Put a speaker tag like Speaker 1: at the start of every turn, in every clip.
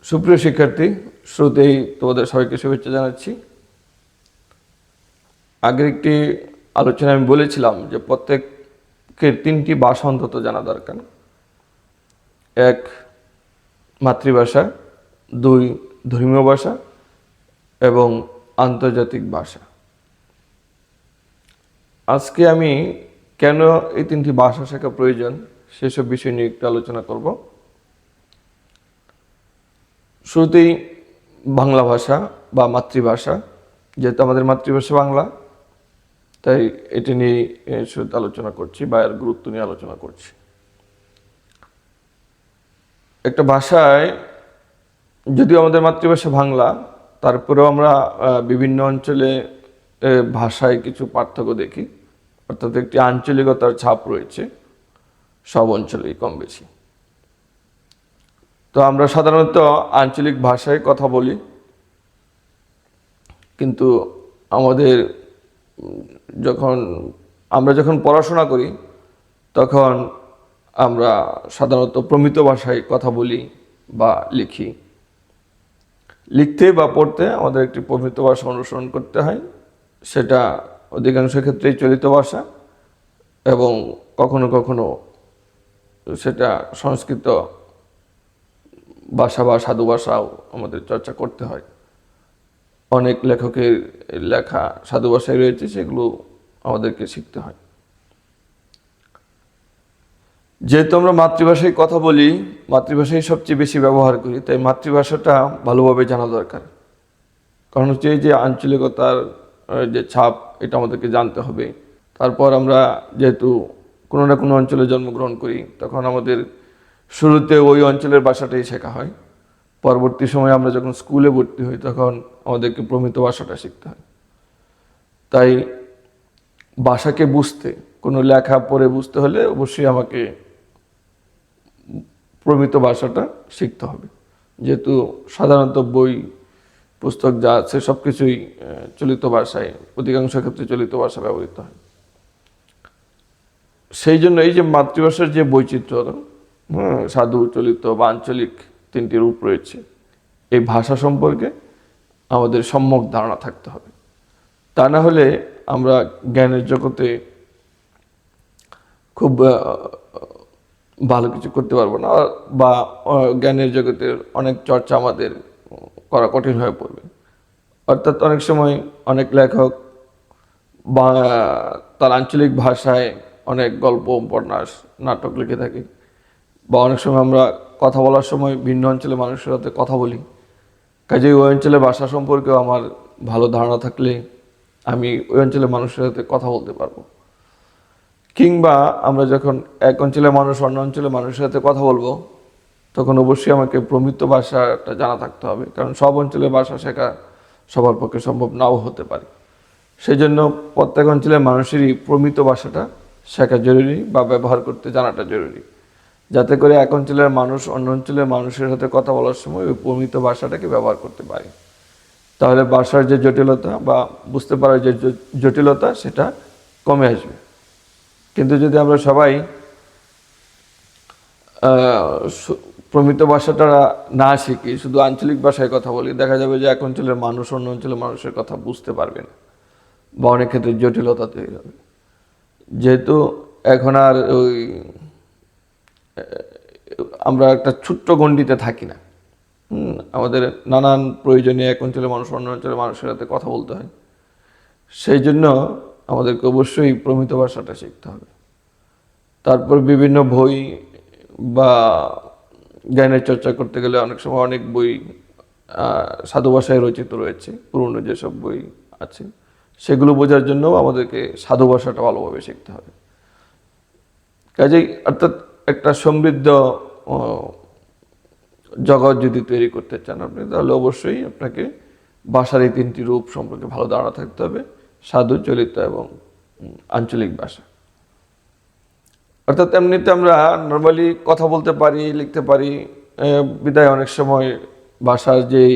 Speaker 1: সুপ্রিয় শিক্ষার্থী, শুরুতেই তোমাদের সবাইকে শুভেচ্ছা জানাচ্ছি। আগের একটি আলোচনায় আমি বলেছিলাম যে প্রত্যেকের তিনটি ভাষা অন্তত জানা দরকার। এক, মাতৃভাষা; দুই, ধর্মীয় ভাষা; এবং আন্তর্জাতিক ভাষা। আজকে আমি কেন এই তিনটি ভাষা শেখা প্রয়োজন সেসব বিষয় নিয়ে একটু আলোচনা করব। শুরুতেই বাংলা ভাষা বা মাতৃভাষা, যেহেতু আমাদের মাতৃভাষা বাংলা, তাই এটি নিয়ে শুরুতে আলোচনা করছি বা এর গুরুত্ব নিয়ে আলোচনা করছি। একটা ভাষায়, যদিও আমাদের মাতৃভাষা বাংলা, তারপরেও আমরা বিভিন্ন অঞ্চলে ভাষায় কিছু পার্থক্য দেখি, অর্থাৎ একটি আঞ্চলিকতার ছাপ রয়েছে সব অঞ্চলেই কম বেশি। তো আমরা সাধারণত আঞ্চলিক ভাষায় কথা বলি, কিন্তু আমাদের আমরা যখন পড়াশোনা করি তখন আমরা সাধারণত প্রমিত ভাষায় কথা বলি বা লিখি। লিখতে বা পড়তে আমাদের একটি প্রমিত ভাষা অনুসরণ করতে হয়, সেটা অধিকাংশ ক্ষেত্রেই চলিত ভাষা, এবং কখনো কখনো সেটা সংস্কৃত ভাষা বা সাধু ভাষাও আমাদের চর্চা করতে হয়। অনেক লেখকের লেখা সাধু ভাষায় রয়েছে, সেগুলো আমাদেরকে শিখতে হয়। যেহেতু আমরা মাতৃভাষায় কথা বলি, মাতৃভাষায় সবচেয়ে বেশি ব্যবহার করি, তাই মাতৃভাষাটা ভালোভাবে জানা দরকার। কারণ হচ্ছে এই যে আঞ্চলিকতার যে ছাপ, এটা আমাদেরকে জানতে হবে। তারপর আমরা যেহেতু কোনো না কোনো অঞ্চলে জন্মগ্রহণ করি, তখন আমাদের শুরুতে ওই অঞ্চলের ভাষাটাই শেখা হয়। পরবর্তী সময়ে আমরা যখন স্কুলে ভর্তি হই তখন আমাদেরকে প্রমিত ভাষাটা শিখতে হয়। তাই ভাষাকে বুঝতে, কোনো লেখা পড়ে বুঝতে হলে অবশ্যই আমাকে প্রমিত ভাষাটা শিখতে হবে। যেহেতু সাধারণত বই পুস্তক যা আছে সব কিছুই চলিত ভাষায়, অধিকাংশ ক্ষেত্রে চলিত ভাষা ব্যবহৃত হয়। সেই জন্য এই যে মাতৃভাষার যে বৈচিত্র্য, সাধু, চলিত বা আঞ্চলিক তিনটি রূপ রয়েছে, এই ভাষা সম্পর্কে আমাদের সম্যক ধারণা থাকতে হবে। তা না হলে আমরা জ্ঞানের জগতে খুব ভালো কিছু করতে পারবো না, বা জ্ঞানের জগতের অনেক চর্চা আমাদের করা কঠিন হয়ে পড়বে। অর্থাৎ অনেক সময় অনেক লেখক বা তার আঞ্চলিক ভাষায় অনেক গল্প, উপন্যাস, নাটক লিখে থাকে, বা অনেক সময় আমরা কথা বলার সময় ভিন্ন অঞ্চলের মানুষের সাথে কথা বলি। কাজেই ওই অঞ্চলের ভাষা সম্পর্কেও আমার ভালো ধারণা থাকলে আমি ওই অঞ্চলের মানুষের সাথে কথা বলতে পারবো। কিংবা আমরা যখন এক অঞ্চলের মানুষ অন্য অঞ্চলের মানুষের সাথে কথা বলবো, তখন অবশ্যই আমাকে প্রমিত ভাষাটা জানা থাকতে হবে, কারণ সব অঞ্চলের ভাষা শেখা সবার পক্ষে সম্ভব নাও হতে পারে। সেই জন্য প্রত্যেক অঞ্চলের মানুষেরই প্রমিত ভাষাটা শেখা জরুরি বা ব্যবহার করতে জানাটা জরুরি, যাতে করে এক অঞ্চলের মানুষ অন্য অঞ্চলের মানুষের সাথে কথা বলার সময় ওই প্রমিত ভাষাটাকে ব্যবহার করতে পারে। তাহলে ভাষার যে জটিলতা বা বুঝতে পারার যে জটিলতা, সেটা কমে আসবে। কিন্তু যদি আমরা সবাই প্রমিত ভাষাটা না শিখি, শুধু আঞ্চলিক ভাষায় কথা বলি, দেখা যাবে যে এক অঞ্চলের মানুষ অন্য অঞ্চলের মানুষের কথা বুঝতে পারবে না, বা অনেক ক্ষেত্রে জটিলতা তৈরি হবে। যেহেতু এখন আর আমরা একটা ছোট্ট গণ্ডিতে থাকি না, আমাদের নানান প্রয়োজনে এক অঞ্চলের মানুষ অন্য অঞ্চলের মানুষের সাথে কথা বলতে হয়। সেই জন্য আমাদেরকে অবশ্যই প্রমিত ভাষাটা শিখতে হবে। তারপর বিভিন্ন বই বা জ্ঞানের চর্চা করতে গেলে অনেক সময় অনেক বই সাধু ভাষায় রচিত রয়েছে, পুরনো যেসব বই আছে সেগুলো বোঝার জন্য আমাদেরকে সাধু ভাষাটা ভালোভাবে শিখতে হবে। কাজেই অর্থাৎ একটা সমৃদ্ধ জগৎ যদি তৈরি করতে চান আপনি, তাহলে অবশ্যই আপনাকে ভাষার এই তিনটি রূপ সম্পর্কে ভালো ধারণা থাকতে হবে: সাধু, চলিত এবং আঞ্চলিক ভাষা। অর্থাৎ এমনিতে আমরা নর্মালি কথা বলতে পারি, লিখতে পারি, বিদায় অনেক সময় ভাষার যেই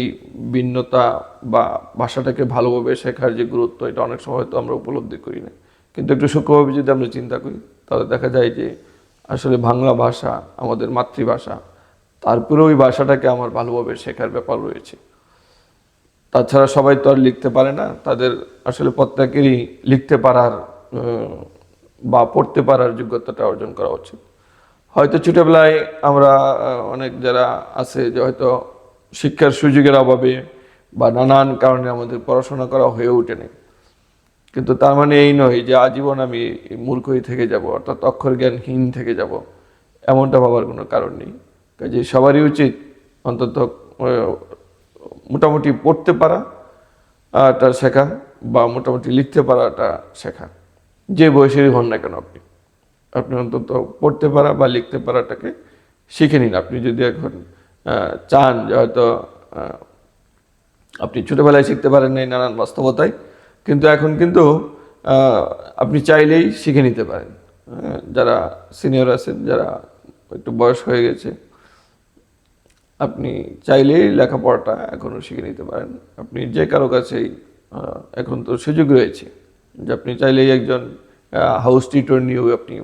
Speaker 1: ভিন্নতা বা ভাষাটাকে ভালোভাবে শেখার যে গুরুত্ব, এটা অনেক সময় তো আমরা উপলব্ধি করি না। কিন্তু একটু সূক্ষ্মভাবে যদি আমরা চিন্তা করি, তাহলে দেখা যায় যে আসলে বাংলা ভাষা আমাদের মাতৃভাষা, তারপরে ওই ভাষাটাকে আমার ভালোভাবে শেখার ব্যাপার রয়েছে। তাছাড়া সবাই তো আর লিখতে পারে না, তাদের আসলে প্রত্যেকেরই লিখতে পারার বা পড়তে পারার যোগ্যতাটা অর্জন করা উচিত। হয়তো ছোটবেলায় আমরা অনেক যারা আছে যে হয়তো শিক্ষার সুযোগের অভাবে বা নানান কারণে আমাদের পড়াশোনা করা হয়ে ওঠেনি, কিন্তু তার মানে এই নয় যে আজীবন আমি মূর্খই থেকে যাব, অর্থাৎ অক্ষর জ্ঞানহীন থেকে যাব, এমনটা ভাবার কোনো কারণ নেই। কাজে সবারই উচিত অন্তত মোটামুটি পড়তে পারা টা শেখা বা মোটামুটি লিখতে পারাটা শেখা, যে বয়সেরই হন না কেন আপনি আপনি অন্তত পড়তে পারা বা লিখতে পারাটাকে শিখে নিন। আপনি যদি এখন চান যে হয়তো আপনি ছোটোবেলায় শিখতে পারেন নাই নানান বাস্তবতায়, কিন্তু এখন কিন্তু আপনি চাইলেই শিখে নিতে পারেন। যারা সিনিয়র আছেন, যারা একটু বয়স হয়ে গেছে, আপনি চাইলেই লেখাপড়াটা এখনও শিখে নিতে পারেন। আপনি যে কারো কাছেই এখন তো সুযোগ রয়েছে যে আপনি চাইলেই একজন হাউস টিউটর নিয়েও আপনি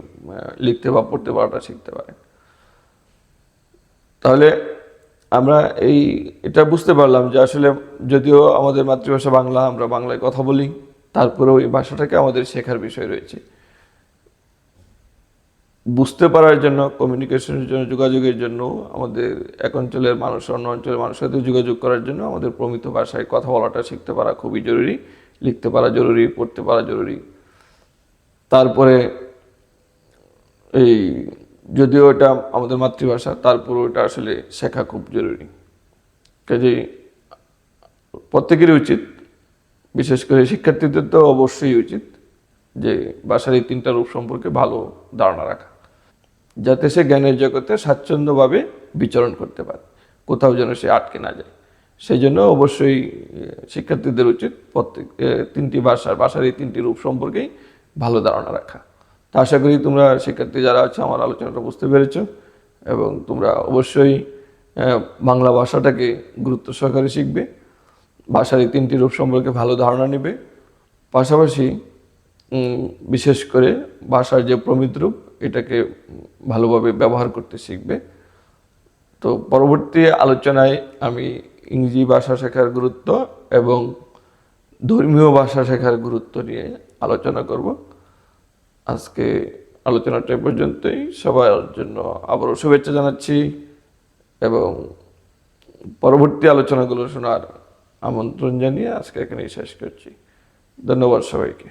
Speaker 1: লিখতে বা পড়তে পারাটা শিখতে পারেন। তাহলে আমরা এটা বুঝতে পারলাম যে আসলে যদিও আমাদের মাতৃভাষা বাংলা, আমরা বাংলায় কথা বলি, তারপরেও এই ভাষাটাকে আমাদের শেখার বিষয় রয়েছে। বুঝতে পারার জন্য, কমিউনিকেশনের জন্য, যোগাযোগের জন্য, আমাদের এক অঞ্চলের মানুষ অন্য অঞ্চলের মানুষের সাথে যোগাযোগ করার জন্য আমাদের প্রমিত ভাষায় কথা বলাটা শিখতে পারা খুবই জরুরি, লিখতে পারা জরুরি, পড়তে পারা জরুরি। তারপরে এই যদিও এটা আমাদের মাতৃভাষা, তারপরেও এটা আসলে শেখা খুব জরুরি। কাজেই প্রত্যেকেরই উচিত, বিশেষ করে শিক্ষার্থীদের তো অবশ্যই উচিত যে ভাষার এই তিনটা রূপ সম্পর্কে ভালো ধারণা রাখা, যাতে সে জ্ঞানের জগতে স্বাচ্ছন্দ্যভাবে বিচরণ করতে পারে, কোথাও যেন সে আটকে না যায়। সেই জন্য অবশ্যই শিক্ষার্থীদের উচিত প্রত্যেক তিনটি ভাষার এই তিনটি রূপ সম্পর্কেই ভালো ধারণা রাখা। তা আশা করি তোমরা শিক্ষার্থী যারা আছে আমার আলোচনাটা বুঝতে পেরেছ, এবং তোমরা অবশ্যই বাংলা ভাষাটাকে গুরুত্ব সহকারে শিখবে, ভাষার এই তিনটি রূপ সম্পর্কে ভালো ধারণা নেবে, পাশাপাশি বিশেষ করে ভাষার যে প্রমিত রূপ এটাকে ভালোভাবে ব্যবহার করতে শিখবে। তো পরবর্তী আলোচনায় আমি ইংরেজি ভাষা শেখার গুরুত্ব এবং ধর্মীয় ভাষা শেখার গুরুত্ব নিয়ে আলোচনা করব। আজকে আলোচনাটা এ পর্যন্তই। সবার জন্য আবারও শুভেচ্ছা জানাচ্ছি এবং পরবর্তী আলোচনাগুলো শোনার আমন্ত্রণ জানিয়ে আজকে এখানেই শেষ করছি। ধন্যবাদ সবাইকে।